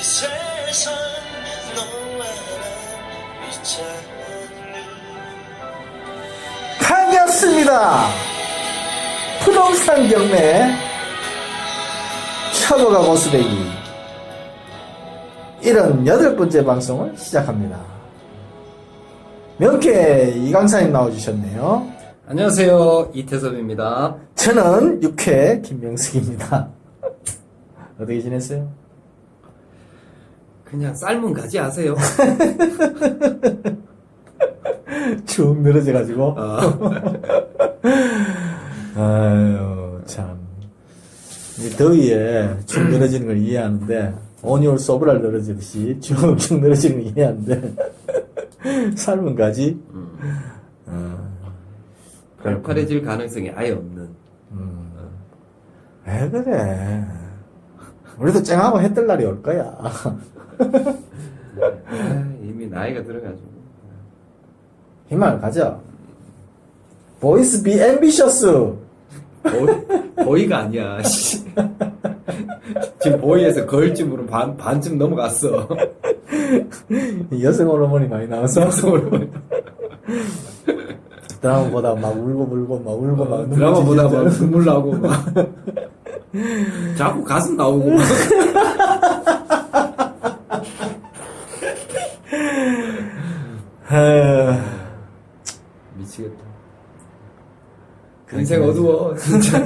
세상 너와는 있잖니. 반갑습니다. 부동산 경매 켜보가 고수배기 78번째 방송을 시작합니다. 명쾌 이강사님 나와주셨네요. 안녕하세요, 이태섭입니다. 저는 6회 김명숙입니다. 어떻게 지냈어요? 그냥 삶은 가지 아세요? 쭉 늘어져가지고. 아유, 참. 이 더위에 축 늘어지는 걸 이해하는데, 온이올 소브랄 늘어지듯이 쭉쭉 늘어지는 걸 이해하는데, 삶은 가지? 팔팔해질 가능성이 아예 없는. 왜 그래. 우리도 쨍하고 해뜰 날이 올 거야. 이미 나이가 들어가지고. 희망을 가져. Boys be ambitious. 보이가 아니야. 씨. 지금 보이에서 거일쯤으로 반쯤 넘어갔어. 여성 호르몬이 많이 나와서. 여성 호르몬. 드라마보다 막 울고 막 눈물 드라마보다 막 찔찔. 눈물 나고 막. 자꾸 가슴 나오고 막. 미치겠다. 인생 어두워, 진짜.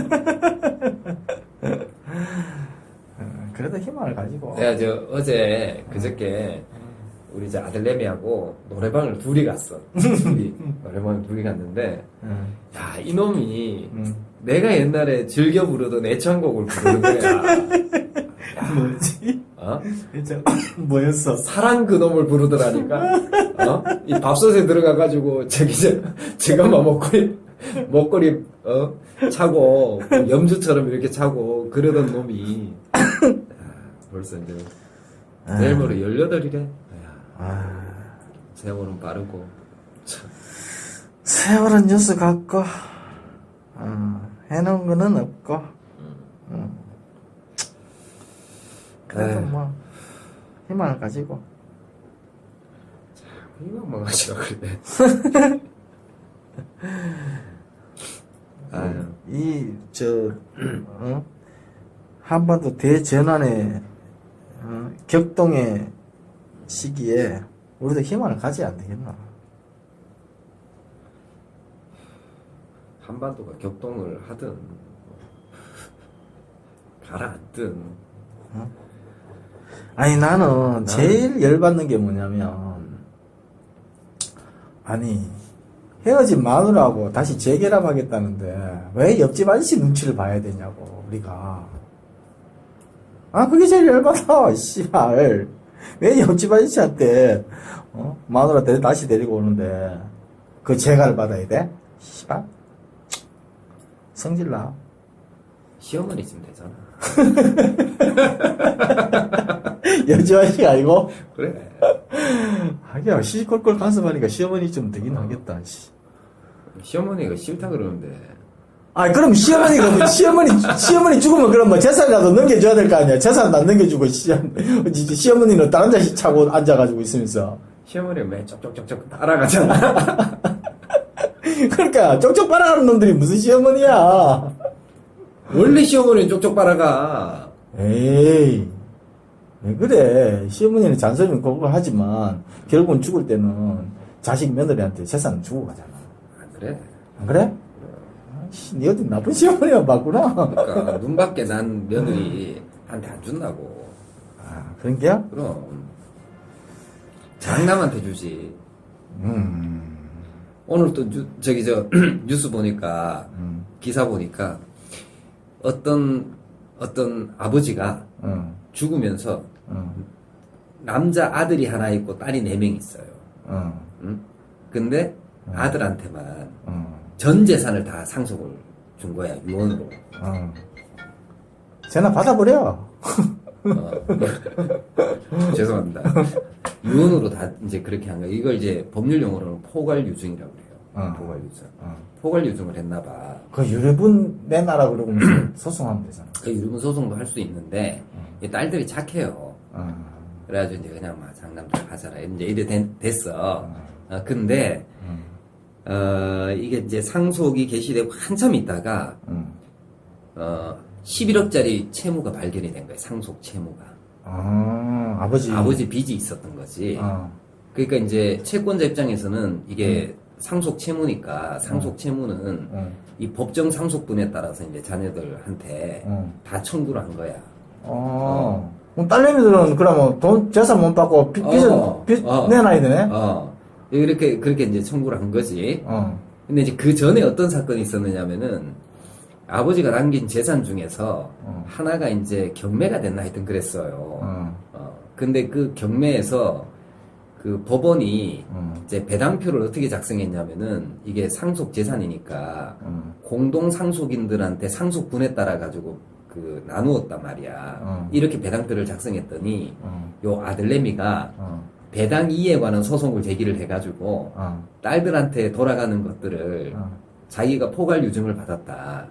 그래도 희망을 가지고. 내가 어제, 그저께, 우리 아들내미하고 노래방을 둘이 갔어. 노래방을 둘이 갔는데, 야, 이놈이, 내가 옛날에 즐겨 부르던 애창곡을 부르는 거야. 뭐지? 어? 뭐였어? 사랑 그놈을 부르더라니까. 어? 이 밥솥에 들어가가지고, 제가 막 먹거리, 차고, 염주처럼 이렇게 차고, 그러던 놈이, 벌써 이제, 내일 모레 18이래. 세월은 빠르고, 참. 세월은 뉴스 같고, 해놓은 거는 없고, 그래도 에휴. 뭐, 희망을 가지고. 희망만 가지고 그래. 아유. 한반도 대전환의, 격동의 시기에, 우리도 희망을 가져야 안 되겠나? 한반도가 격동을 하든, 가라앉든. 아니, 나는 제일 열받는 게 뭐냐면, 아니, 헤어진 마누라하고 다시 재결합하겠다는데, 왜 옆집 아저씨 눈치를 봐야 되냐고, 우리가. 그게 제일 열받아, 씨발. 왜 옆집 아저씨한테, 마누라 다시 데리고 오는데, 그 재가를 받아야 돼? 씨발. 성질나. 시어머니 있으면 되잖아. 옆집 아저씨가 아니고? 그래. 하기야, 시시콜콜 간섭하니까 시어머니 좀 되긴 하겠다, 씨. 시어머니가 싫다 그러는데. 그럼 시어머니 죽으면 그럼 뭐 재산이라도 넘겨줘야 될 거 아니야. 재산 안 넘겨주고, 시어머니는 다른 자식 차고 앉아가지고 있으면서. 시어머니가 매 쪽쪽쪽쪽 따라가잖아. 그러니까, 쪽쪽 빨아가는 놈들이 무슨 시어머니야. 원래 시어머니는 쪽쪽 빨아가. 에이, 왜 그래. 시어머니는 잔소리는 그걸 하지만, 결국은 죽을 때는 자식 며느리한테 재산을 주고 가잖아. 그래? 안 그래? 니 어디 나쁜 시어머니만 봤구나. 그러니까 눈밖에 난 며느리한테 안 준다고. 그런 게야? 그럼 장남한테 주지. 오늘 또 뉴스 보니까 기사 보니까 어떤 아버지가 죽으면서 남자 아들이 하나 있고 딸이 4명 있어요. 응? 근데 아들한테만 전 재산을 다 상속을 준 거야, 유언으로. 전화 받아버려. 죄송합니다. 유언으로 다 이제 그렇게 한 거야. 이걸 이제 법률 용어로는 포괄유증이라고 그래요. 포괄유증. 포괄유증을 했나봐. 그 유류분 내놔라 그러고 소송하면 되잖아. 그 유류분 소송도 할 수 있는데 이 딸들이 착해요. 그래가지고 이제 그냥 막 장남들 하자라 이제 이래 됐어. 근데 이게 이제 상속이 개시되고 한참 있다가 11억짜리 채무가 발견이 된 거예요. 상속 채무가. 아버지 빚이 있었던 거지. 그러니까 이제 채권자 입장에서는 이게 상속 채무니까 상속 채무는 이 법정 상속분에 따라서 이제 자녀들한테 다 청구를 한 거야. 그럼 딸내미들은 그러면 재산 못 받고 빚 내놔야 되네? 그렇게 이제 청구를 한 거지. 근데 이제 그 전에 어떤 사건이 있었느냐면은 아버지가 남긴 재산 중에서 하나가 이제 경매가 됐나 하여튼 그랬어요. 근데 그 경매에서 그 법원이 이제 배당표를 어떻게 작성했냐면은 이게 상속 재산이니까 공동 상속인들한테 상속분에 따라 가지고 그 나누었단 말이야. 이렇게 배당표를 작성했더니 요 아들내미가 배당 이에 관한 소송을 제기를 해가지고 딸들한테 돌아가는 것들을 자기가 포괄 유증을 받았다.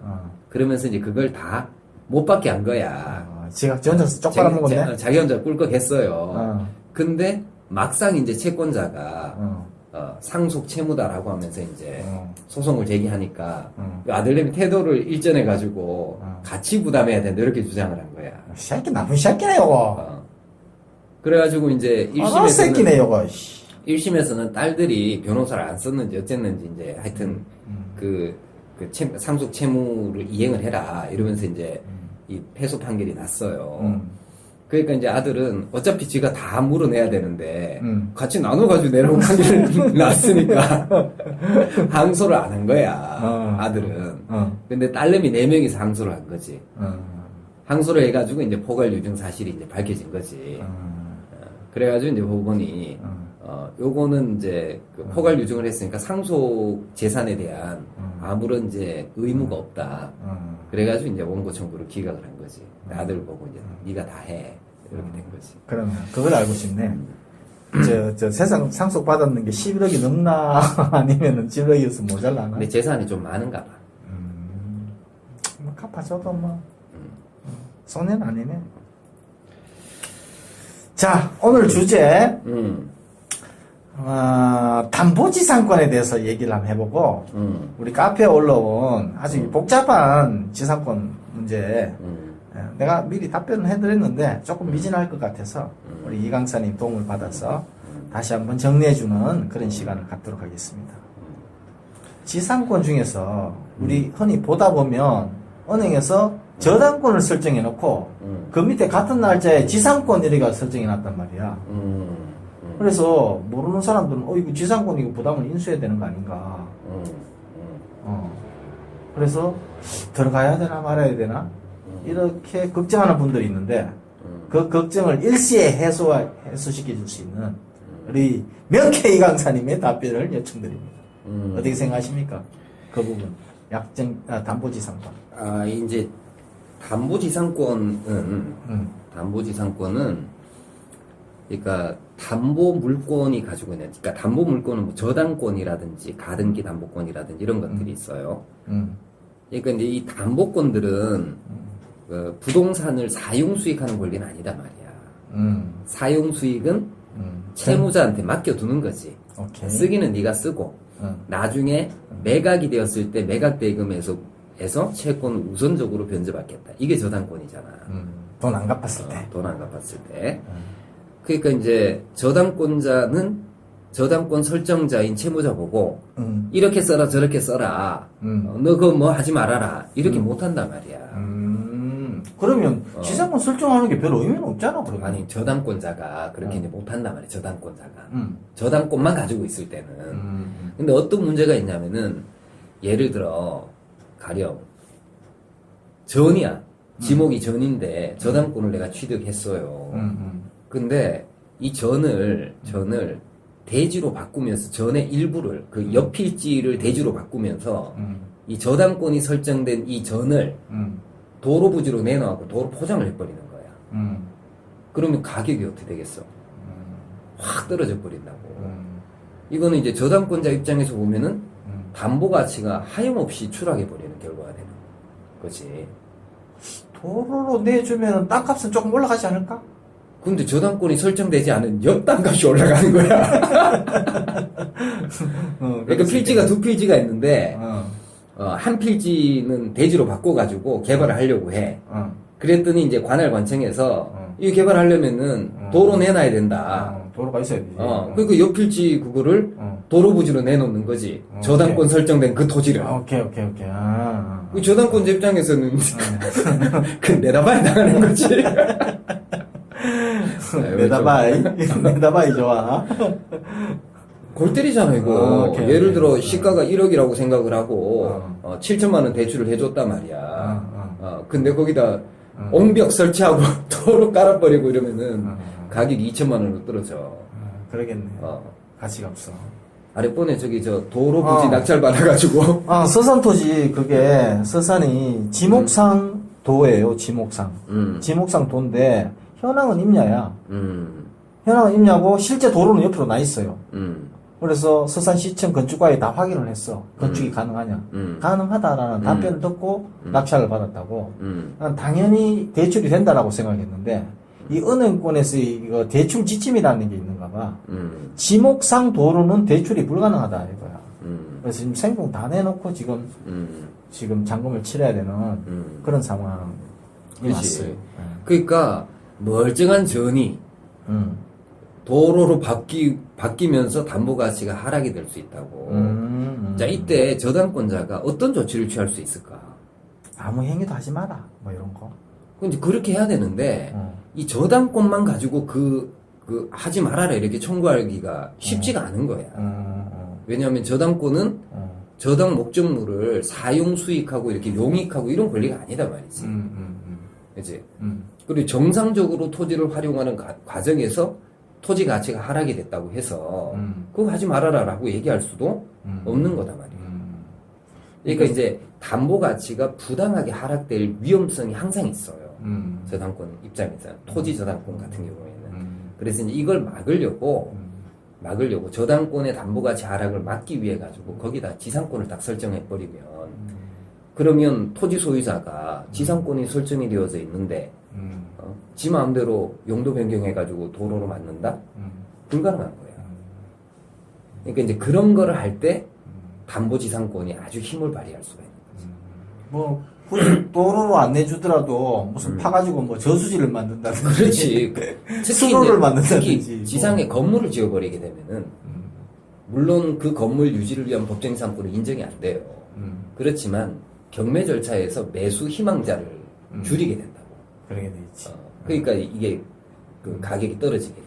그러면서 이제 그걸 다 못 받게 한 거야. 지가 지 혼자서 쪽 빨아먹었네? 자기 혼자 꿀꺽했어요. 근데 막상 이제 채권자가 상속 채무다라고 하면서 이제 소송을 제기하니까 아들내미 태도를 일전해가지고 같이 부담해야 된다 이렇게 주장을 한 거야. 새끼 나쁜 새끼네 요거. 그래가지고 이제 새끼네 요거. 1심에서는 딸들이 변호사를 안 썼는지 어쨌는지 이제 하여튼 상속 채무를 이행을 해라 이러면서 이제 이 패소 판결이 났어요. 그러니까 이제 아들은 어차피 지가 다 물어내야 되는데 같이 나눠가지고 내려온 판결이 났으니까 항소를 안 한 거야. 아들은. 근데 딸내미 4명이서 항소를 한 거지. 항소를 해가지고 이제 포괄 유증 사실이 이제 밝혀진 거지. 그래가지고 이제 법원이 요거는 이제 그 포괄 유증을 했으니까 상속 재산에 대한 아무런 이제 의무가 없다. 그래가지고 이제 원고 청구를 기각을 한 거지. 아들 보고 이제 네가 다 해. 이렇게 된 거지. 그러면 그걸 알고 싶네. 저 세상 상속 받았는 게 11억이 넘나 아니면은 11억이어서 모자라나? 근데 재산이 좀 많은가 봐. 뭐 갚아줘도 뭐 손해는 아니네. 자, 오늘 주제 담보지상권에 대해서 얘기를 한번 해보고 우리 카페에 올라온 아주 복잡한 지상권 문제 내가 미리 답변을 해드렸는데 조금 미진할 것 같아서 우리 이 강사님 도움을 받아서 다시 한번 정리해주는 그런 시간을 갖도록 하겠습니다. 지상권 중에서 우리 흔히 보다 보면 은행에서 저당권을 설정해 놓고 그 밑에 같은 날짜에 지상권 이래가 설정해 놨단 말이야. 그래서 모르는 사람들은 이거 지상권 이거 부담을 인수해야 되는 거 아닌가. 그래서 들어가야 되나 말아야 되나 이렇게 걱정하는 분들이 있는데 그 걱정을 일시에 해소시켜 줄 수 있는 우리 명쾌 이 강사님의 답변을 요청드립니다. 어떻게 생각하십니까? 그 부분 담보지상권. 이제 담보지상권은 그러니까 담보 물권이 가지고 있는, 그러니까 담보 물권은 뭐 저당권이라든지 가등기 담보권이라든지 이런 것들이 있어요. 그러니까 이제 이 담보권들은 그 부동산을 사용 수익하는 권리는 아니다 말이야. 사용 수익은 채무자한테 맡겨두는 거지. 오케이. 쓰기는 네가 쓰고 나중에 매각이 되었을 때 매각 대금에서 채권을 우선적으로 변제받겠다. 이게 저당권이잖아. 돈 안 갚았을 때. 돈 안 갚았을 때. 그러니까 이제 저당권자는 저당권 설정자인 채무자 보고 이렇게 써라 저렇게 써라. 너 그거 뭐 하지 말아라. 이렇게 못한단 말이야. 그러면 지상권 설정하는 게 별 의미는 없잖아. 그러면. 아니 저당권자가 그렇게 이제 못한단 말이야. 저당권자가. 저당권만 가지고 있을 때는. 근데 어떤 문제가 있냐면은 예를 들어 가령 전이야. 지목이 전인데 저당권을 내가 취득했어요. 근데 이 전을 대지로 바꾸면서 전의 일부를 그 옆필지를 대지로 바꾸면서 이 저당권이 설정된 이 전을 도로 부지로 내놔갖고 도로 포장을 해버리는 거야. 그러면 가격이 어떻게 되겠어? 확 떨어져 버린다고. 이거는 이제 저당권자 입장에서 보면은 담보 가치가 하염없이 추락해 버리는 결과가 되는 거지. 도로로 내주면 땅값은 조금 올라가지 않을까? 근데 저당권이 설정되지 않은 옆 땅값이 올라가는 거야. 그러니까 필지가 두 필지가 있는데 한 필지는 대지로 바꿔가지고 개발을 하려고 해. 그랬더니 이제 관할 관청에서 이 개발하려면은 도로 내놔야 된다. 도로가 있어야 되지. 그러니까 옆 필지 그거를 도로 부지로 내놓는 거지. 저당권 설정된 그 토지를. 오케이. 그 저당권 입장에서는 그 내다봐야 나가는 거지. 메다바이 좋아. 골 때리잖아 이거. 오케이, 예를 오케이. 들어 시가가 1억이라고 생각을 하고 7천만 원 대출을 해줬단 말이야. 근데 거기다 옹벽 설치하고 도로 깔아버리고 이러면은 가격이 2천만 원으로 떨어져. 그러겠네. 가치가 없어. 아랫번에 저기 저 도로 부지 낙찰 받아가지고. 서산 토지 그게 서산이 지목상 도예요. 지목상. 지목상 도인데 현황은 임야야. 현황은 임야고 실제 도로는 옆으로 나 있어요. 그래서 서산시청 건축과에 다 확인을 했어. 건축이 가능하냐. 가능하다라는 답변을 듣고 낙찰을 받았다고. 난 당연히 대출이 된다라고 생각했는데 이 은행권에서 이거 대출 지침이라는 게 있는가 봐. 지목상 도로는 대출이 불가능하다 이거야. 그래서 지금 생공 다 내놓고 지금 잔금을 치러야 되는 그런 상황이 그치. 왔어요. 그러니까 멀쩡한 전이 도로로 바뀌면서 담보 가치가 하락이 될 수 있다고. 자, 이때 저당권자가 어떤 조치를 취할 수 있을까? 아무 행위도 하지 마라. 뭐 이런 거. 근데 그렇게 해야 되는데, 이 저당권만 가지고 하지 말아라 이렇게 청구하기가 쉽지가 않은 거야. 왜냐하면 저당권은 저당 목적물을 사용 수익하고 이렇게 용익하고 이런 권리가 아니다 말이지. 그치? 그리고 정상적으로 토지를 활용하는 과정에서 토지 가치가 하락이 됐다고 해서 그거 하지 말아라 라고 얘기할 수도 없는 거다 말이에요. 그러니까 이제 담보 가치가 부당하게 하락될 위험성이 항상 있어요. 저당권 입장에서 토지 저당권 같은 경우에는. 그래서 이제 이걸 막으려고 저당권의 담보 가치 하락을 막기 위해 가지고 거기다 지상권을 딱 설정해 버리면 그러면 토지 소유자가 지상권이 설정이 되어져 있는데 지 마음대로 용도 변경해가지고 도로로 만든다? 불가능한 거야. 그러니까 이제 그런 거를 할 때 담보지상권이 아주 힘을 발휘할 수가 있는 거지. 뭐 굳이 도로로 안 내주더라도 무슨 파가지고 뭐 저수지를 만든다든지. 그렇지. 수로를 만든다든지. 특히 지상에 건물을 지어버리게 되면은 물론 그 건물 유지를 위한 법정지상권은 인정이 안 돼요. 그렇지만 경매 절차에서 매수 희망자를 줄이게 된다고. 그러게 돼 있지. 그러니까 이게 그 가격이 떨어지게 돼.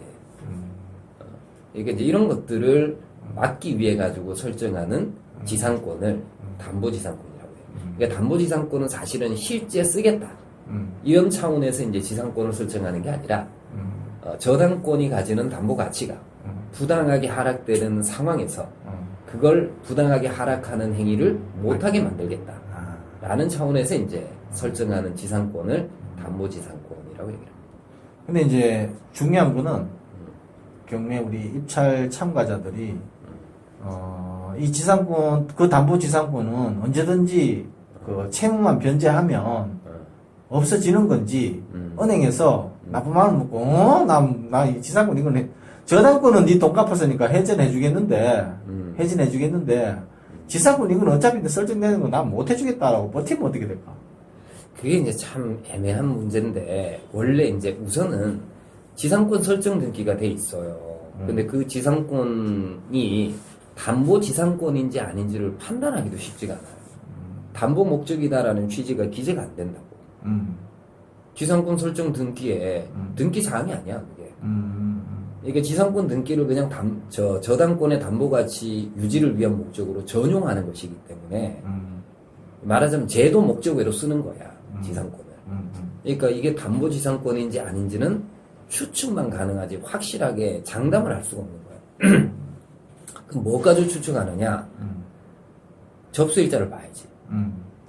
그러니까 이제 이런 것들을 막기 위해 가지고 설정하는 지상권을 담보지상권이라고 해요. 그러니까 담보지상권은 사실은 실제 쓰겠다. 이런 차원에서 이제 지상권을 설정하는 게 아니라 저당권이 가지는 담보 가치가 부당하게 하락되는 상황에서 그걸 부당하게 하락하는 행위를 못하게 만들겠다. 라는 차원에서 이제 설정하는 지상권을 담보지상권이라고 얘기를 합니다. 근데 이제 중요한 거는 경매 우리 입찰 참가자들이 이 지상권 그 담보지상권은 언제든지 그 채무만 변제하면 없어지는 건지 은행에서 나쁜 마음 먹고 나 이 지상권 이건 저당권은 네 돈 갚았으니까 해제해 주겠는데 지상권 이건 어차피 설정되는 거 난 못 해주겠다라고 버티면 어떻게 될까? 그게 이제 참 애매한 문제인데 원래 이제 우선은 지상권 설정 등기가 돼 있어요. 근데 그 지상권이 담보 지상권인지 아닌지를 판단하기도 쉽지가 않아요. 담보 목적이다라는 취지가 기재가 안 된다고. 지상권 설정 등기에 등기 사항이 아니야 그게. 이게 지상권 등기를 그냥 저당권의 담보 가치 유지를 위한 목적으로 전용하는 것이기 때문에 말하자면 제도 목적 외로 쓰는 거야 지상권을. 그러니까 이게 담보 지상권인지 아닌지는 추측만 가능하지 확실하게 장담을 할 수가 없는 거야. 그럼 뭐 가지고 추측하느냐? 접수일자를 봐야지.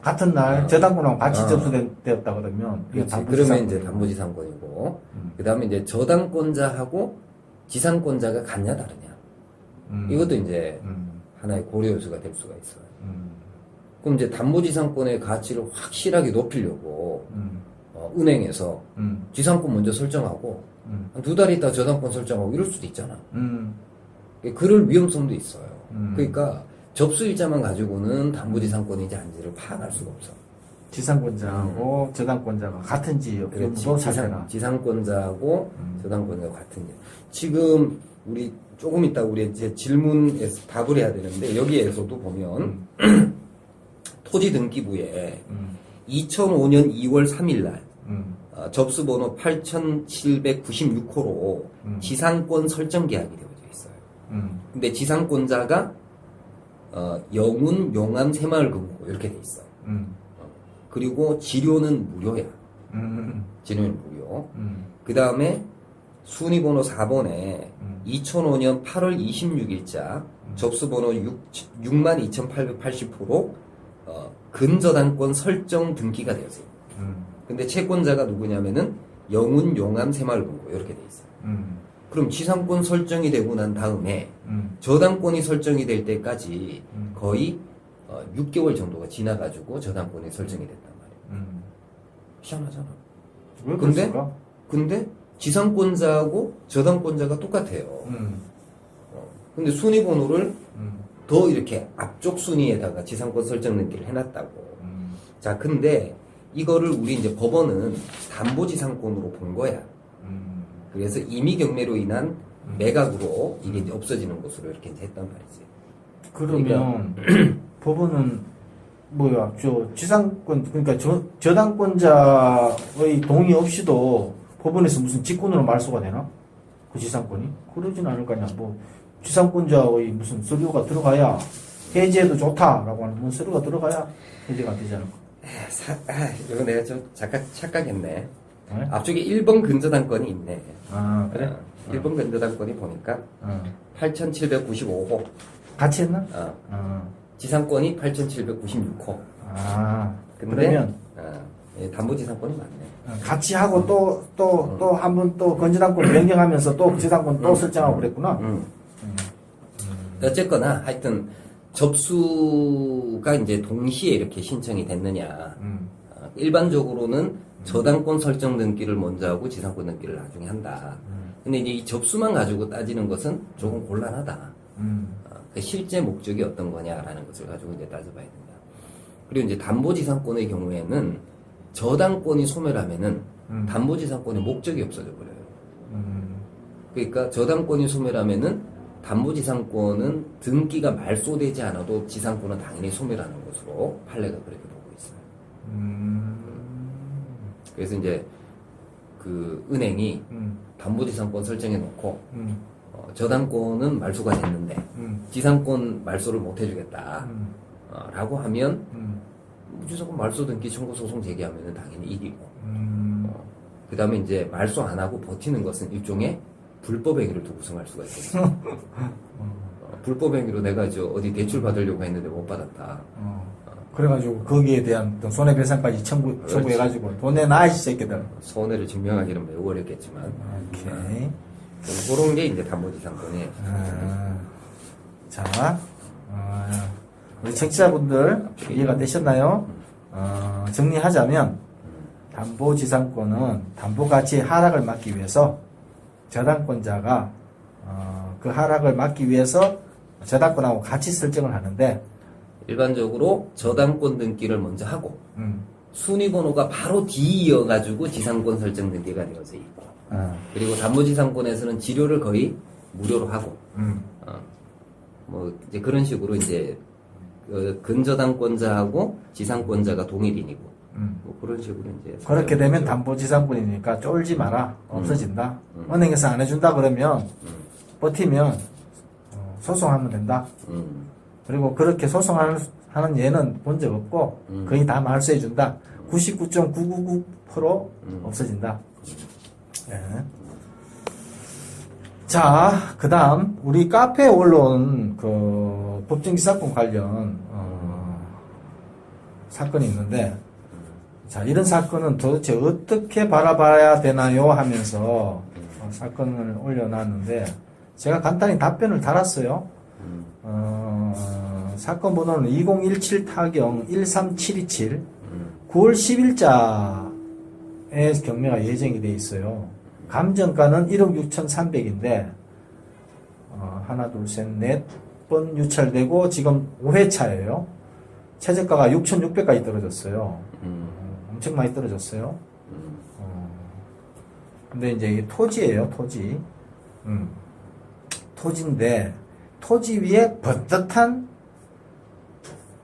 같은 날 저당권하고 같이 접수되었다 그러면 그러면 이제 담보지상권이고 그 다음에 이제 저당권자하고 지상권자가 같냐 다르냐 이것도 이제 하나의 고려 요소가 될 수가 있어요. 그럼 이제 담보지상권의 가치를 확실하게 높이려고 은행에서 지상권 먼저 설정하고 한 2달 있다 저당권 설정하고 이럴 수도 있잖아. 음. 그럴 위험성도 있어요. 음. 그러니까 접수일자만 가지고는 담보지상권인지 아닌지를 파악할 수가 없어. 지상권자하고 저당권자가 같은지 여부도 찾아라. 지상권자하고 저당권자가 같은지. 지금 우리 조금 이따 우리 제 질문에서 답을 해야 되는데 여기에서도 보면 토지등기부에 2005년 2월 3일 날 접수번호 8796호로 지상권 설정 계약이 되어져 있어요. 근데 지상권자가 영운, 용암, 새마을 금고 이렇게 돼 있어. 그리고 지료는 무료야. 지료는 무료. 그 다음에 순위번호 4번에 2005년 8월 26일자 접수번호 62,880호로 근저당권 설정 등기가 되었어요. 근데 채권자가 누구냐면은 영운, 용암, 새마을금고 이렇게 돼 있어요. 그럼 지상권 설정이 되고 난 다음에 저당권이 설정이 될 때까지 거의 6개월 정도가 지나가지고 저당권이 설정이 됐단 말이에요. 희한하잖아. 왜 근데 그랬을까? 근데 지상권자하고 저당권자가 똑같아요. 근데 순위번호를 더 이렇게 앞쪽 순위에다가 지상권 설정 등기를 해놨다고. 자, 근데 이거를 우리 이제 법원은 담보지상권으로 본 거야. 그래서 임의경매로 인한 매각으로 이게 이제 없어지는 것으로 이렇게 이제 했단 말이지. 그러면 법원은 뭐야, 지상권, 그러니까 저당권자의 동의 없이도 법원에서 무슨 직권으로 말소가 되나? 그 지상권이? 그러진 않을 거 아니야. 뭐, 지상권자의 무슨 서류가 들어가야 해제해도 좋다라고 하는 무슨 서류가 들어가야 해제가 안 되지 않을까? 이거 내가 좀 착각했네. 네? 앞쪽에 1번 근저당권이 있네. 아, 그래? 1번 근저당권이 보니까 8,795호. 같이 했나? 지상권이 8,796호. 아, 근데 그러면 담보지상권이 맞네. 같이 하고 또 한 번 또 건지당권 변경하면서 또 지상권 또 설정하고 그랬구나. 어쨌거나 하여튼 접수가 이제 동시에 이렇게 신청이 됐느냐. 일반적으로는 저당권 설정 등기를 먼저 하고 지상권 등기를 나중에 한다. 근데 이제 이 접수만 가지고 따지는 것은 조금 곤란하다. 그 실제 목적이 어떤 거냐라는 것을 가지고 이제 따져봐야 된다. 그리고 이제 담보지상권의 경우에는 저당권이 소멸하면은 담보지상권의 목적이 없어져 버려요. 그러니까 저당권이 소멸하면은 담보지상권은 등기가 말소되지 않아도 지상권은 당연히 소멸하는 것으로 판례가 그렇게 보고 있어요. 그래서 이제 그 은행이 담보지상권 설정해 놓고 저당권은 말소가 됐는데 지상권 말소를 못 해주겠다 라고 하면 지상권 말소 등기 청구 소송 제기하면 당연히 이기고 그 다음에 이제 말소 안 하고 버티는 것은 일종의 불법 행위를 또 구성할 수가 있거든요. 불법 행위로 내가 어디 대출 받으려고 했는데 못 받았다. 그래가지고 거기에 대한 또 손해배상까지 청구해가지고 돈 내놔 이 새끼들. 손해를 증명하기는 매우 어렵겠지만. 오케이. 그런 게 이제 담보지상권이. 자, 우리 청취자분들 이해가 되셨나요? 정리하자면 담보지상권은 담보가치의 하락을 막기 위해서 저당권자가 그 하락을 막기 위해서 저당권하고 같이 설정을 하는데 일반적으로 저당권 등기를 먼저 하고 순위번호가 바로 뒤 이어가지고 지상권 설정 등기가 되어져 있고 그리고 담보지상권에서는 지료를 거의 무료로 하고 뭐 이제 그런 식으로 이제 근저당권자하고 지상권자가 동일인이고 뭐 그런 식으로 이제 그렇게 되면 담보지상권이니까 쫄지 마라. 없어진다. 은행에서 안 해준다 그러면 버티면 소송하면 된다. 그리고 그렇게 소송하는 예는 본 적 없고 거의 다 말소해준다. 99.999% 없어진다. 예. 자, 그 다음 우리 카페에 올라온 그 법정지상권 관련 사건이 있는데 자, 이런 사건은 도대체 어떻게 바라봐야 되나요? 하면서 사건을 올려놨는데 제가 간단히 답변을 달았어요. 사건 번호는 2017 타경 13727 9월 10일자에 경매가 예정이 돼 있어요. 감정가는 1억 6,300인데, 하나, 둘, 셋, 넷 번 유찰되고, 지금 5회차예요. 최저가가 6,600까지 떨어졌어요. 엄청 많이 떨어졌어요. 근데 이제 이게 토지예요, 토지. 토지인데, 토지 위에 번듯한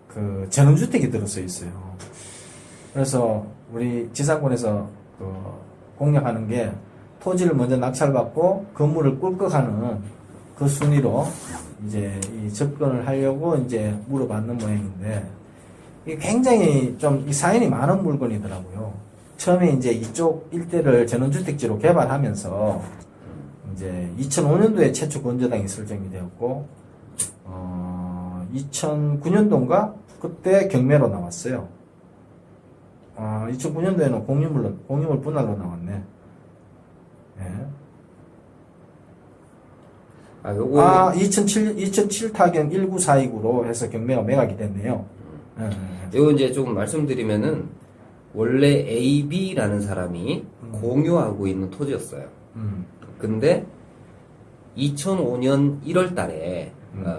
그 전원주택이 들어서 있어요. 그래서 우리 지상권에서 그 공략하는 게 토지를 먼저 낙찰받고 건물을 꿀꺽하는 그 순위로 이제 이 접근을 하려고 이제 물어봤는 모양인데, 이게 굉장히 좀 이 사연이 많은 물건이더라고요. 처음에 이제 이쪽 일대를 전원주택지로 개발하면서 이제 2005년도에 최초 건조당이 설정이 되었고, 2009년도인가 그때 경매로 나왔어요. 2009년도에는 공유물 분할로 나왔네. 예. 요거 2007 타경 19429로 해서 경매가 매각이 됐네요. 요거 이제 좀 말씀드리면은 원래 AB라는 사람이 공유하고 있는 토지였어요. 근데 2005년 1월 달에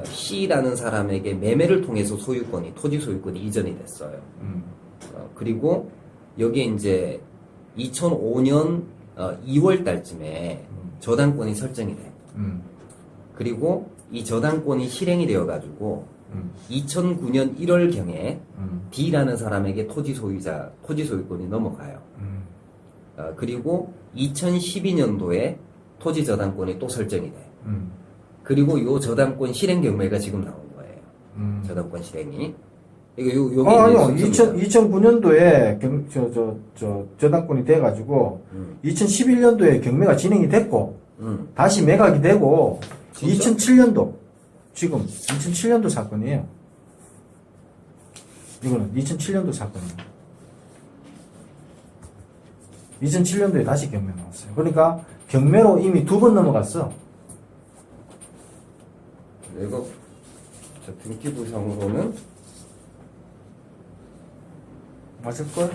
C라는 사람에게 매매를 통해서 토지 소유권이 이전이 됐어요. 그리고 여기에 이제 2005년 2월 달쯤에 저당권이 설정이 돼. 그리고 이 저당권이 실행이 되어가지고 2009년 1월경에 D라는 사람에게 토지 소유권이 넘어가요. 그리고 2012년도에 토지 저당권이 또 설정이 돼. 그리고 요 저당권 실행 경매가 지금 나온 거예요. 저당권 실행이. 이거 아니요. 2009년도에 저당권이 돼가지고 2011년도에 경매가 진행이 됐고 다시 매각이 되고 진짜? 2007년도 지금 2007년도 사건이에요. 이거는 2007년도 사건이에요. 2007년도에 다시 경매 나왔어요. 그러니까 경매로 이미 2번 넘어갔어. 이거 등기부상으로는 맞을걸?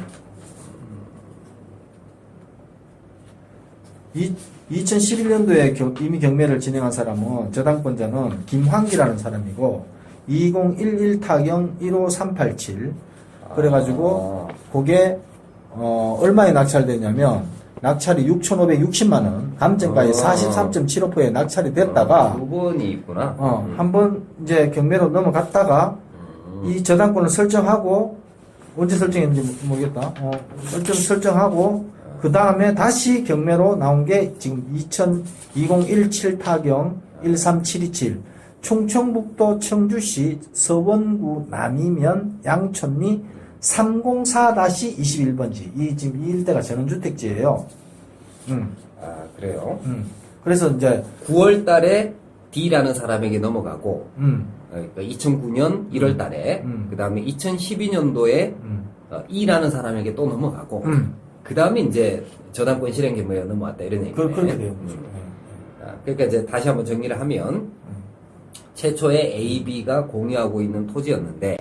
2011년도에 이미 경매를 진행한 사람은 저당권자는 김환기라는 사람이고 2011 타경 15387 그래가지고 그게 얼마에 낙찰됐냐면 낙찰이 6,560만원 감정가의 43.75%에 낙찰이 됐다가 5번이 있구나. 한번 이제 경매로 넘어갔다가 이 저당권을 설정하고 언제 설정했는지 모르겠다. 설정하고 그 다음에 다시 경매로 나온 게 지금 2017 타경 13727 충청북도 청주시 서원구 남이면 양촌리 304-21번지 이 지금 이 일대가 전원주택지예요. 그래요. 그래서 이제 9월 달에 D라는 사람에게 넘어가고 그러니까 2009년 1월 달에 그 다음에 2012년도에 E라는 사람에게 또 넘어가고 그 다음에 이제 저당권 실행 경매가 넘어왔다 이런 얘기네. 그렇게 돼요. 그러니까 이제 다시 한번 정리를 하면 최초에 A, B가 공유하고 있는 토지였는데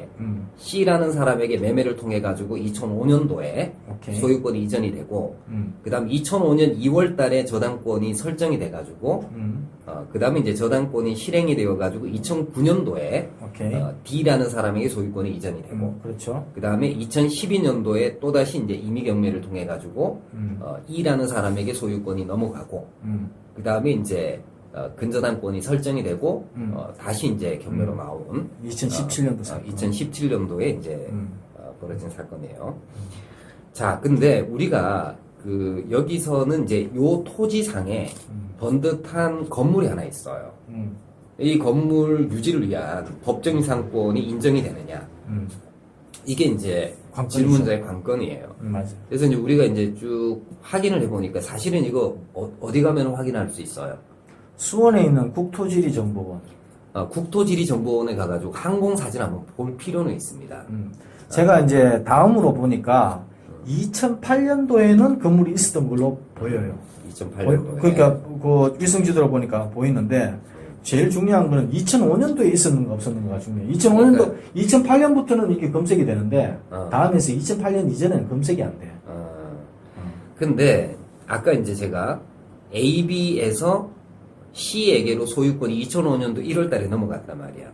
C라는 사람에게 매매를 통해 가지고 2005년도에 소유권이 이전이 되고 그 다음 2005년 2월 달에 저당권이 설정이 돼 가지고 그 다음에 이제 저당권이 실행이 되어 가지고 2009년도에 D라는 사람에게 소유권이 이전이 되고 그렇죠. 그 다음에 2012년도에 또다시 이제 임의 경매를 통해 가지고 E라는 사람에게 소유권이 넘어가고 그 다음에 이제 근저당권이 설정이 되고 다시 이제 경매로 나온 2017년도 사건. 2017년도에 이제 벌어진 사건이에요. 자, 근데 우리가 여기서는 이제 요 토지상에 번듯한 건물이 하나 있어요. 이 건물 유지를 위한 법정 상권이 인정이 되느냐? 이게 이제 관건이죠. 질문자의 관건이에요. 맞아요. 그래서 이제 우리가 이제 쭉 확인을 해보니까 사실은 이거 어디 가면 확인할 수 있어요? 수원에 있는 국토지리정보원. 국토지리정보원에 가가지고 항공사진 한번 볼 필요는 있습니다. 제가 이제 다음으로 보니까 2008년도에는 건물이 있었던 걸로 보여요. 2008년도에. 그러니까 그 위성지도로 보니까 보이는데 제일 중요한 거는 2005년도에 있었는가 없었는가가 중요해요. 2005년도, 2008년부터는 이렇게 검색이 되는데 다음에서 2008년 이전에는 검색이 안 돼. 근데 아까 이제 제가 AB에서 C에게로 소유권이 2005년도 1월 달에 넘어갔단 말이야.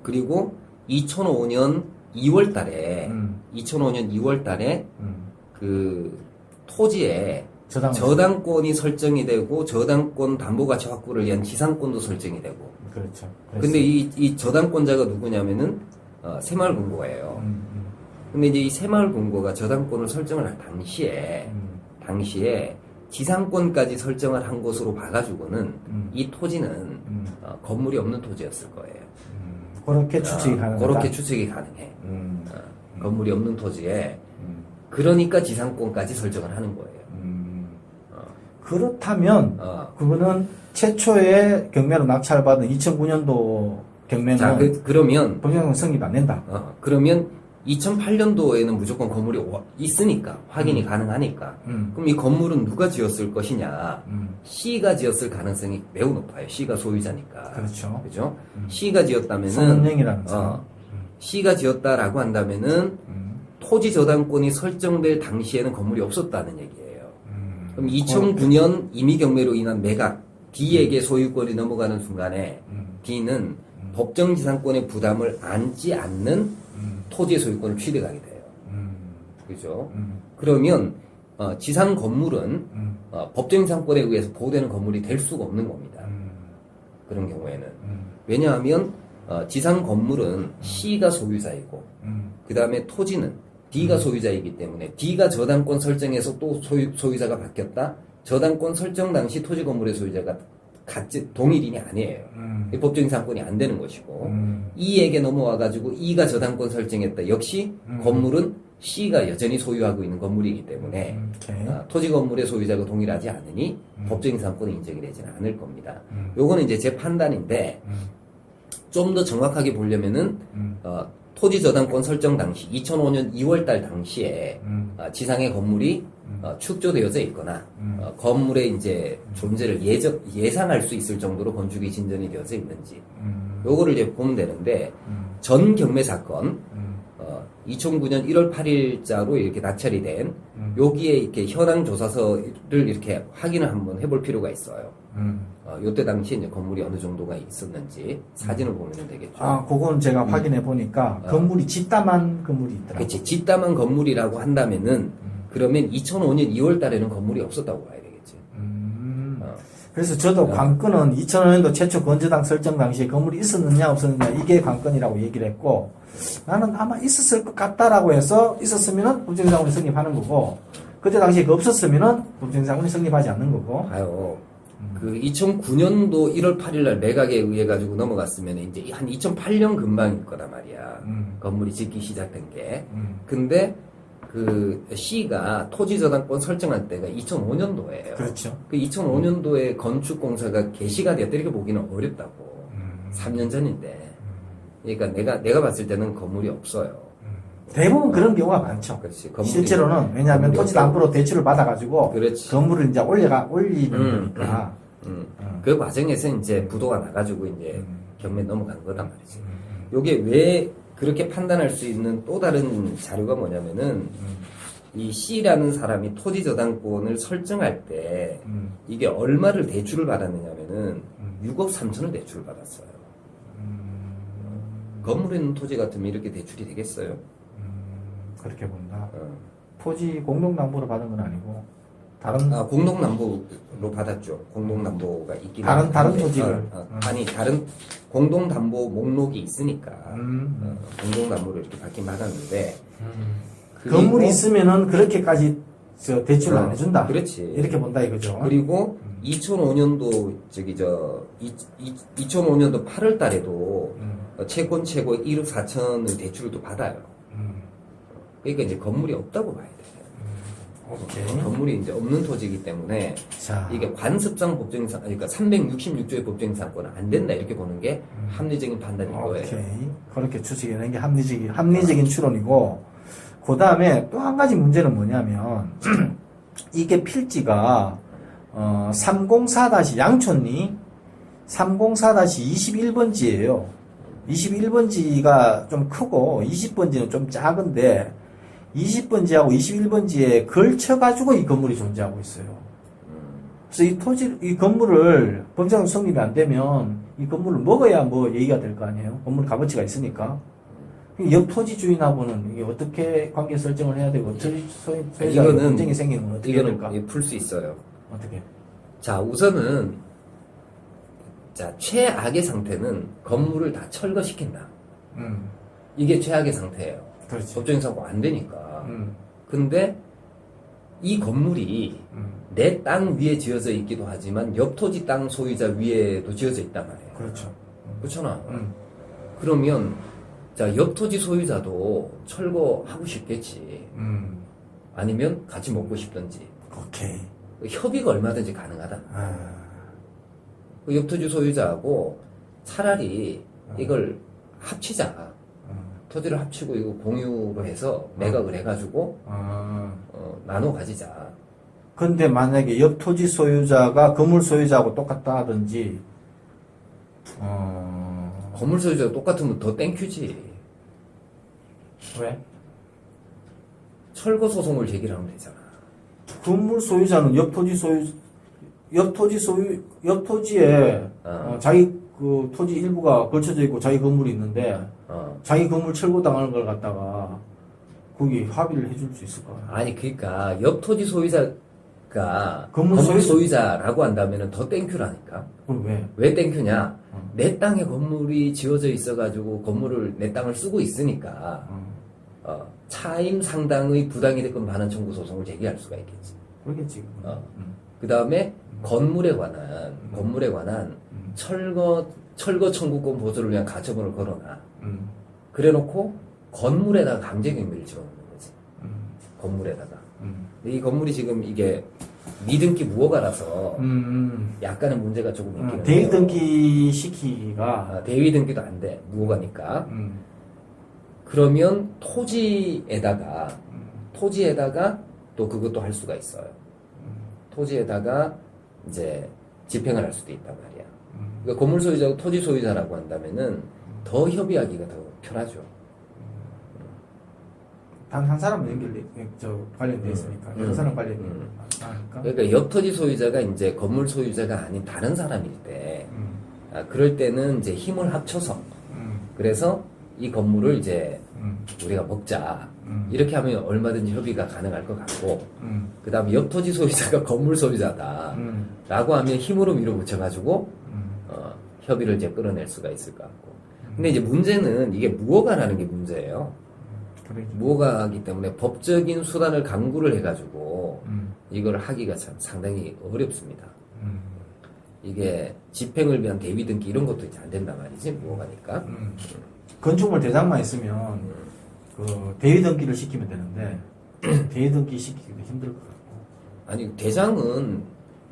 그리고 2005년 2월 달에, 2005년 2월 달에 그 토지에 저당권이 설정이 되고 저당권 담보가치 확보를 위한 지상권도 설정이 되고. 그렇죠. 근데 이 저당권자가 누구냐면은 새마을금고예요. 근데 이제 이 새마을금고가 저당권을 설정을 할 당시에 지상권까지 설정을 한 것으로 봐가지고는 이 토지는 건물이 없는 토지였을 거예요. 그렇게 추측이 가능하다. 그렇게 추측이 가능해. 건물이 없는 토지에 그러니까 지상권까지 설정을 하는 거예요. 그렇다면 그거는 최초의 경매로 낙찰받은 2009년도 경매는 자, 그러면 법정상 성립 안 된다. 그러면 2008년도에는 무조건 건물이 있으니까 확인이 가능하니까 그럼 이 건물은 누가 지었을 것이냐 C가 지었을 가능성이 매우 높아요. C가 소유자니까. 그렇죠. 그죠? C가 지었다면은 손은영이라는 사람. C가 지었다라고 한다면은 토지 저당권이 설정될 당시에는 건물이 없었다는 얘기예요. 그럼 2009년 임의경매로 인한 매각 D에게 소유권이 넘어가는 순간에 D는 법정지상권의 부담을 안지 않는 토지의 소유권을 취득하게 돼요. 그죠? 그러면 지상 건물은 법정지상권에 의해서 보호되는 건물이 될 수가 없는 겁니다. 그런 경우에는. 왜냐하면 지상 건물은 C가 소유자이고 그 다음에 토지는 D가 소유자이기 때문에 D가 저당권 설정해서 또 소유자가 바뀌었다? 저당권 설정 당시 토지 건물의 소유자가 같이 동일인이 아니에요. 법정지상권이 안 되는 것이고 E에게 넘어와가지고 E가 저당권 설정했다. 역시 건물은 C가 여전히 소유하고 있는 건물이기 때문에 토지 건물의 소유자가 동일하지 않으니 법정지상권이 인정이 되지는 않을 겁니다. 요거는 이제 제 판단인데 좀 더 정확하게 보려면은 토지 저당권 설정 당시 2005년 2월달 당시에 지상의 건물이 축조되어져 있거나 건물의 이제 존재를 예상할 수 있을 정도로 건축이 진전이 되어져 있는지 요거를 이제 보면 되는데 전 경매 사건 2009년 1월 8일자로 이렇게 낙찰이 된 여기에 이렇게 현황 조사서를 이렇게 확인을 한번 해볼 필요가 있어요. 요때 당시에 이제 건물이 어느 정도가 있었는지 사진을 보면 되겠죠. 그건 제가 확인해 보니까 건물이 집담한 건물이 있더라고요. 그치. 집담한 건물이라고 한다면은 그러면 2005년 2월 달에는 건물이 없었다고 봐야 되겠지. 그래서 저도 관건은 2005년도 최초 건조당 설정 당시에 건물이 있었느냐 없었느냐 이게 관건이라고 얘기를 했고 나는 아마 있었을 것 같다라고 해서 있었으면은 법정지상권이 성립하는 거고 그때 당시에 그 없었으면은 법정지상권이 성립하지 않는 거고. 아유. 그 2009년도 1월 8일 날 매각에 의해 가지고 넘어갔으면 이제 한 2008년 근방일 거란 말이야. 건물이 짓기 시작된 게. 근데 그 C가 토지 저당권 설정할 때가 2005년도예요. 그렇죠. 그 2005년도에 건축공사가 개시가 되었다 이렇게 보기는 어렵다고. 3년 전인데. 그러니까 내가 봤을 때는 건물이 없어요. 대부분 그런 경우가 많죠. 그렇지. 실제로는 왜냐하면 토지 담보로 대출을 받아가지고 그렇지. 건물을 이제 올리는 거니까. 그 과정에서 이제 부도가 나가지고 이제 경매 넘어간 거단 말이지. 요게 왜 그렇게 판단할 수 있는 또 다른 자료가 뭐냐면은 이 C라는 사람이 토지 저당권을 설정할 때 이게 얼마를 대출을 받았느냐면은 6억 3천을 대출을 받았어요. 건물에 있는 토지 같으면 이렇게 대출이 되겠어요? 그렇게 본다. 토지 공동담보로 받은 건 아니고 다른 공동담보로 받았죠. 공동담보가 있긴 다른 토지를 아니 다른 공동담보 목록이 있으니까 공동담보를 이렇게 받긴 받았는데 건물이 있으면은 그렇게까지 대출을 안 해준다. 그렇지. 이렇게 본다 이거죠. 그리고 2005년도 2005년도 8월 달에도 채권 최고 1억 4천의 대출을 또 받아요. 그러니까 이제 건물이 없다고 봐야 돼요. 오케이. 건물이 이제 없는 토지이기 때문에 자. 이게 관습상 법정상 그러니까 366조의 법정상권은 안 된다 이렇게 보는 게 합리적인 판단인 거예요. 오케이. 그렇게 추측하는 게 합리적인 추론이고 그 다음에 또 한 가지 문제는 뭐냐면 이게 필지가 304- 양촌리 304-21번지예요. 21번지가 좀 크고 20번지는 좀 작은데 20번지하고 21번지에 걸쳐가지고 이 건물이 존재하고 있어요. 그래서 이 건물을 법정 성립이 안 되면 이 건물을 먹어야 뭐 얘기가 될 거 아니에요? 건물 값어치가 있으니까. 옆 토지 주인하고는 이게 어떻게 관계 설정을 해야 되고, 소유자의 분쟁이 생기는 건 어떻게 해야 될까? 이거는 풀 수 있어요. 어떻게? 자, 우선은, 자, 최악의 상태는 건물을 다 철거시킨다. 이게 최악의 상태예요. 그렇지. 법정 형사가 안 되니까. 근데 이 건물이 내 땅 위에 지어져 있기도 하지만 옆 토지 땅 소유자 위에도 지어져 있단 말이에요. 그렇죠. 그렇잖아. 그러면 자, 옆 토지 소유자도 철거하고 싶겠지. 아니면 같이 먹고 싶든지. 오케이. 협의가 얼마든지 가능하다. 아, 그 옆 토지 소유자하고 차라리 이걸 합치자. 토지를 합치고 이거 공유로 해서 매각을 해가지고 나눠 가지자. 근데 만약에 옆 토지 소유자가 건물 소유자하고 똑같다 하든지, 건물 소유자가 똑같으면 더 땡큐지. 왜? 철거 소송을 제기를 하면 되잖아. 건물 소유자는 옆 토지에 자기 그 토지 일부가 걸쳐져 있고 자기 건물이 있는데 자기 건물 철거당하는 걸 갖다가 거기 합의를 해줄 수 있을 거야. 아니 그러니까 옆 토지 소유자가 건물 소유자라고 한다면은 더 땡큐라니까. 그럼 왜? 왜 땡큐냐? 내 땅에 건물이 지어져 있어가지고 건물을 내 땅을 쓰고 있으니까 차임 상당의 부당이득금 반환 청구 소송을 제기할 수가 있겠지. 그러겠지. 그 다음에 건물에 관한 철거 청구권 보조를 위한 가처분을 걸어놔. 그래놓고 건물에다가 강제경비를 집어넣는 거지. 건물에다가. 근데 이 건물이 지금 이게 미등기 무허가라서 약간의 문제가 조금 있긴 한데요. 대위 등기 시키기가 대위 등기도 안 돼. 무허가니까. 그러면 토지에다가 또 그것도 할 수가 있어요. 토지에다가 이제 집행을 할 수도 있단 말이야. 그러니까 건물 소유자고 토지 소유자라고 한다면은 더 협의하기가 더 편하죠. 단 한 사람은 관련돼 있으니까 여러 사람 관련돼 있으니까. 그러니까 옆 토지 소유자가 이제 건물 소유자가 아닌 다른 사람일 때, 그럴 때는 이제 힘을 합쳐서 그래서 이 건물을 이제 우리가 먹자. 이렇게 하면 얼마든지 협의가 가능할 것 같고, 그 다음에 옆 토지 소유자가 건물 소유자다. 라고 하면 힘으로 밀어붙여가지고, 협의를 이제 끌어낼 수가 있을 것 같고. 근데 이제 문제는 이게 무허가라는 게 문제예요. 무허가이기 때문에 법적인 수단을 강구를 해가지고, 이걸 하기가 참 상당히 어렵습니다. 이게 집행을 위한 대위 등기 이런 것도 이제 안 된단 말이지, 무허가니까. 건축물 대장만 있으면 그 대위 등기를 시키면 되는데 대위 등기 시키기도 힘들 것 같고. 아니 대장은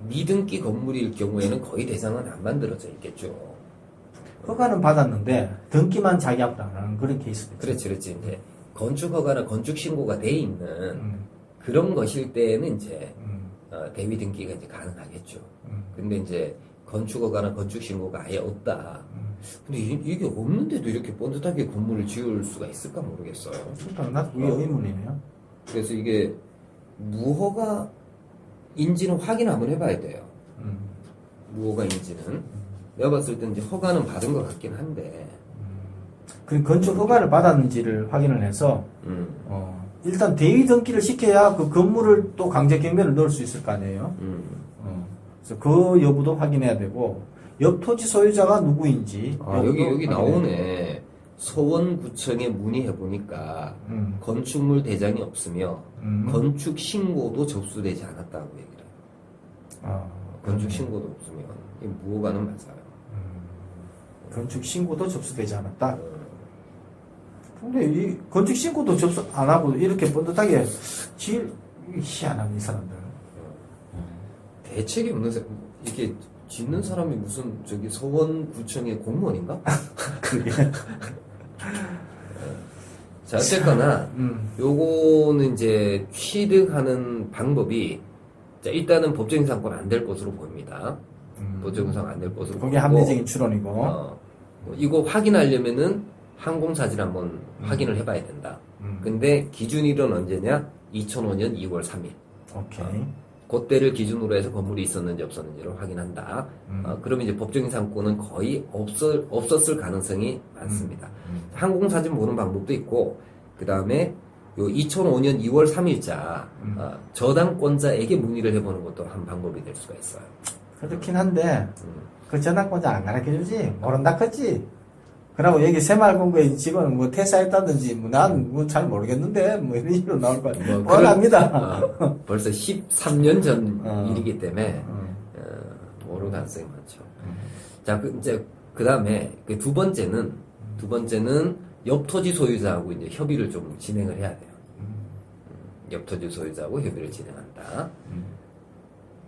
미등기 건물일 경우에는 거의 대장은 안 만들어져 있겠죠. 허가는 받았는데 등기만 자기 앞으로 안 하는 그런 케이스도 있죠. 그렇지. 이제 건축 허가나 건축 신고가 돼 있는 그런 것일 때에는 이제 대위 등기가 이제 가능하겠죠. 근데 이제 건축 허가나 건축 신고가 아예 없다. 근데 이게 없는데도 이렇게 번듯하게 건물을 지을 수가 있을까 모르겠어요. 그러니까 나도 그게 의문이네요. 그래서 이게 무허가인지는 확인 한번 해봐야 돼요. 무허가인지는. 내가 봤을 때 이제 허가는 받은 것 같긴 한데. 그 건축 허가를 받았는지를 확인을 해서 일단 대위 등기를 시켜야 그 건물을 또 강제 경매를 넣을 수 있을 거 아니에요. 그래서 그 여부도 확인해야 되고 옆 토지 소유자가 누구인지. 여기 나오네. 서원구청에 문의해 보니까 건축물 대장이 없으며 건축 신고도 접수되지 않았다고 얘기를 해요. 건축 신고도 없으면 이 무허가는 맞아요. 건축 신고도 접수되지 않았다. 근데 이 건축 신고도 접수 안 하고 이렇게 번듯하게 희한한 이 사람들. 대책이 없는 사람, 이게 짓는 사람이 무슨 저기 서원구청의 공무원인가? 그게. 자, 어쨌거나 요거는 이제 취득하는 방법이 자, 일단은 법정상권 안 될 것으로 보입니다. 법정상 안 될 것으로 보이고 그게 합리적인 추론이고. 이거 확인하려면은 항공사진 한번 확인을 해봐야 된다. 근데 기준일은 언제냐? 2005년 2월 3일. 오케이. 그때를 기준으로 해서 건물이 있었는지 없었는지를 확인한다. 그러면 이제 법정인 상권은 거의 없었을 가능성이 많습니다. 항공사진 보는 방법도 있고, 그 다음에 요 2005년 2월 3일자 저당권자에게 문의를 해보는 것도 한 방법이 될 수가 있어요. 그렇긴 한데 그 전당권자 안 가르쳐주지 모른다 크지. 그러고 여기 새마을금고의 직원은 뭐 퇴사했다든지 뭐 난 뭐 잘 모르겠는데 뭐 이런 식으로 나올 거야. 뻔합니다. 벌써 13년 전 일이기 때문에 모를 가능성이 많죠. 자, 이제 그 다음에 그 두 번째는 옆 토지 소유자하고 이제 협의를 좀 진행을 해야 돼요. 옆 토지 소유자하고 협의를 진행한다.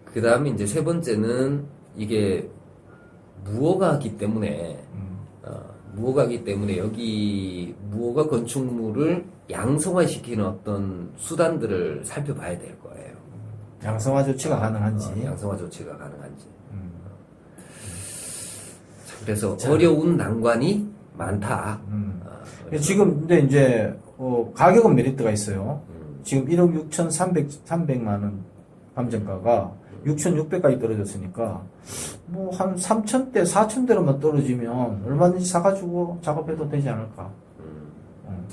그 다음에 이제 세 번째는 이게 무허가기 때문에 여기 무허가 건축물을 양성화시키는 어떤 수단들을 살펴봐야 될 거예요. 양성화 조치가 가능한지. 양성화 조치가 가능한지. 그래서 어려운 난관이 많다. 지금 근데 이제 가격은 메리트가 있어요. 지금 1억 6,300만 원 감정가가 6,600까지 떨어졌으니까 뭐 한 3,000대, 4,000대로만 떨어지면 얼마든지 사가지고 작업해도 되지 않을까.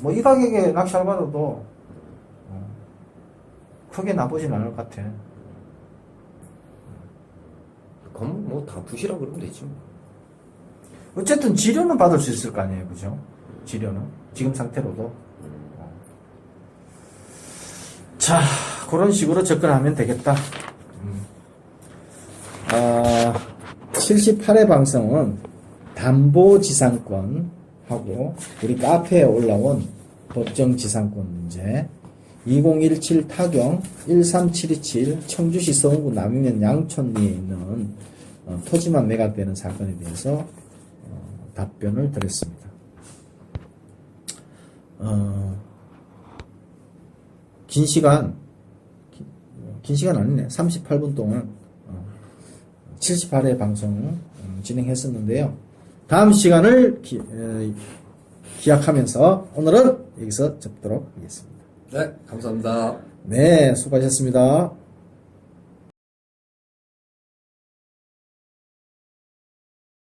뭐 이 가격에 낚시 알바로도 크게 나쁘진 않을 것 같아. 그럼 뭐 다 부시라 그러면 되지. 어쨌든 지료는 받을 수 있을 거 아니에요, 그죠? 지료는 지금 상태로도. 자, 그런 식으로 접근하면 되겠다. 78회 방송은 담보지상권하고 우리 카페에 올라온 법정지상권 문제, 2017 타경 13727 청주시 서운구 남이면 양촌리에 있는 토지만 매각되는 사건에 대해서 답변을 드렸습니다. 긴 시간 아니네. 38분 동안 78회 방송 진행했었는데요. 다음 시간을 기약하면서 오늘은 여기서 접도록 하겠습니다. 네, 감사합니다. 네, 수고하셨습니다.